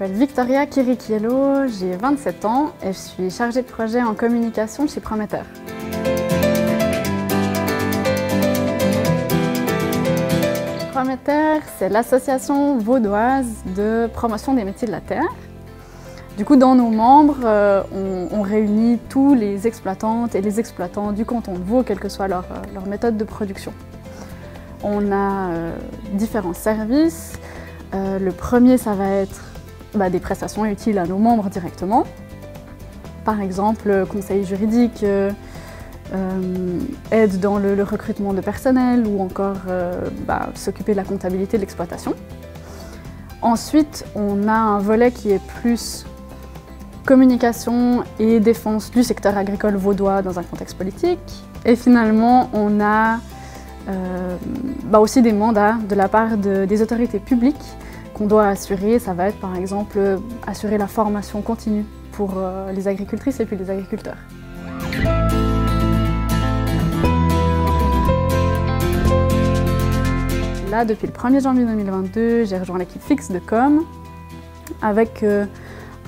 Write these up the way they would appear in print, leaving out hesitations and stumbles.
m'appelle Victoria Kirikiello, j'ai 27 ans et je suis chargée de projet en communication chez Prometteur. Prometteur, c'est l'association vaudoise de promotion des métiers de la terre. Du coup, dans nos membres, on réunit tous les exploitantes et les exploitants du canton de Vaud, quelle que soit leur méthode de production. On a différents services. Le premier, ça va être des prestations utiles à nos membres directement. Par exemple, conseil juridique, aide dans le recrutement de personnel ou encore s'occuper de la comptabilité de l'exploitation. Ensuite, on a un volet qui est plus communication et défense du secteur agricole vaudois dans un contexte politique. Et finalement, on a aussi des mandats de la part des autorités publiques qu'on doit assurer. Ça va être par exemple assurer la formation continue pour les agricultrices et puis les agriculteurs. Là, depuis le 1er janvier 2022, j'ai rejoint l'équipe fixe de com avec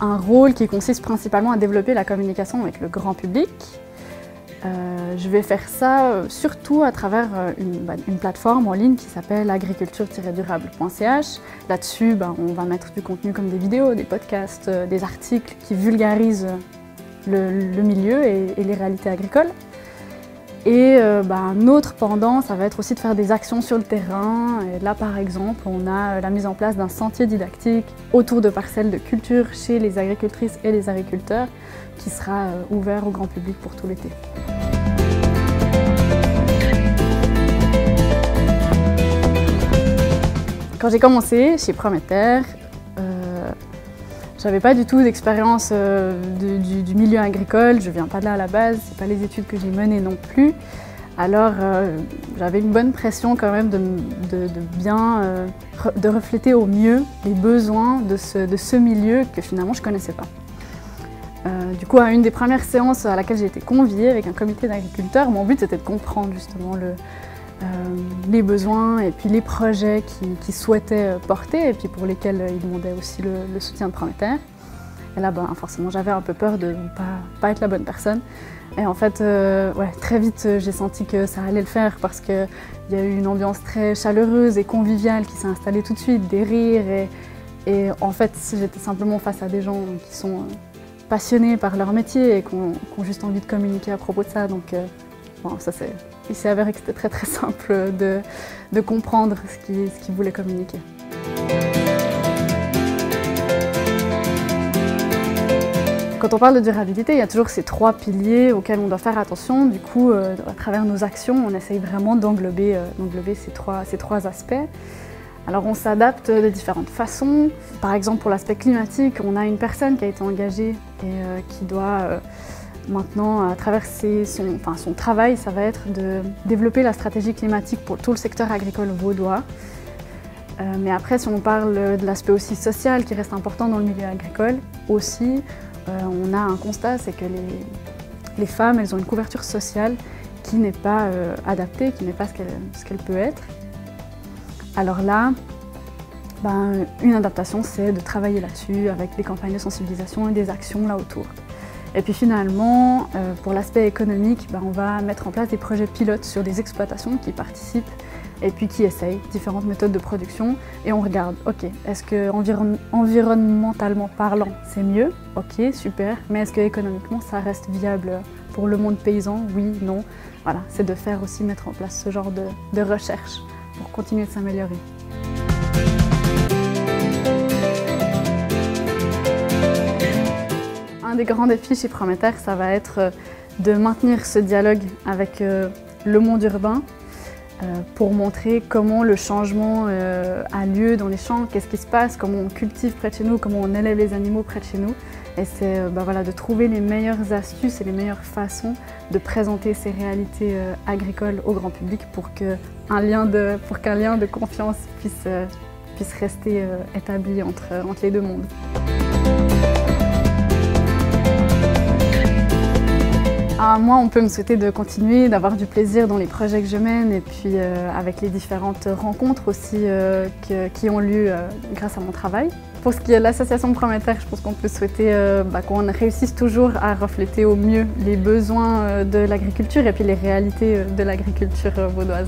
un rôle qui consiste principalement à développer la communication avec le grand public. Je vais faire ça surtout à travers une plateforme en ligne qui s'appelle agriculture-durable.ch. Là-dessus, on va mettre du contenu comme des vidéos, des podcasts, des articles qui vulgarisent le milieu et les réalités agricoles. Et un autre pendant, ça va être aussi de faire des actions sur le terrain. Et là, par exemple, on a la mise en place d'un sentier didactique autour de parcelles de culture chez les agricultrices et les agriculteurs qui sera ouvert au grand public pour tout l'été. Quand j'ai commencé chez Prometteur, j'avais pas du tout d'expérience du milieu agricole, je viens pas de là à la base, c'est pas les études que j'ai menées non plus. Alors j'avais une bonne pression quand même de refléter au mieux les besoins de ce milieu que finalement je connaissais pas. Du coup, à une des premières séances à laquelle j'ai été conviée avec un comité d'agriculteurs, mon but c'était de comprendre justement les besoins et puis les projets qu'ils souhaitaient porter et puis pour lesquels ils demandaient aussi le soutien de Prometteur. Et là, forcément, j'avais un peu peur de ne pas être la bonne personne. Et en fait, très vite, j'ai senti que ça allait le faire parce qu'il y a eu une ambiance très chaleureuse et conviviale qui s'est installée tout de suite, des rires. Et en fait, j'étais simplement face à des gens qui sont passionnés par leur métier et qui ont juste envie de communiquer à propos de ça. Donc, il s'est avéré que c'était très très simple de comprendre ce qu'ils voulaient communiquer. Quand on parle de durabilité, il y a toujours ces trois piliers auxquels on doit faire attention. Du coup, à travers nos actions, on essaye vraiment d'englober ces trois aspects. Alors on s'adapte de différentes façons. Par exemple, pour l'aspect climatique, on a une personne qui a été engagée et qui doit maintenant, à travers son travail, ça va être de développer la stratégie climatique pour tout le secteur agricole vaudois. Mais après, si on parle de l'aspect aussi social qui reste important dans le milieu agricole, aussi, on a un constat, c'est que les femmes, elles ont une couverture sociale qui n'est pas adaptée, qui n'est pas ce qu'elle peut être. Alors là, une adaptation, c'est de travailler là-dessus avec des campagnes de sensibilisation et des actions là autour. Et puis finalement, pour l'aspect économique, on va mettre en place des projets pilotes sur des exploitations qui participent et puis qui essayent différentes méthodes de production. Et on regarde, ok, est-ce que environnementalement parlant, c'est mieux? Ok, super. Mais est-ce que économiquement, ça reste viable pour le monde paysan? Oui, non. Voilà, c'est de faire aussi mettre en place ce genre de recherche pour continuer de s'améliorer. Un des grands défis chez Prometteur, ça va être de maintenir ce dialogue avec le monde urbain pour montrer comment le changement a lieu dans les champs, qu'est-ce qui se passe, comment on cultive près de chez nous, comment on élève les animaux près de chez nous. Et c'est de trouver les meilleures astuces et les meilleures façons de présenter ces réalités agricoles au grand public pour qu'un lien de confiance puisse rester établi entre les deux mondes. Moi, on peut me souhaiter de continuer, d'avoir du plaisir dans les projets que je mène et puis avec les différentes rencontres aussi qui ont lieu grâce à mon travail. Pour ce qui est de l'association Prométhère, je pense qu'on peut souhaiter qu'on réussisse toujours à refléter au mieux les besoins de l'agriculture et puis les réalités de l'agriculture vaudoise.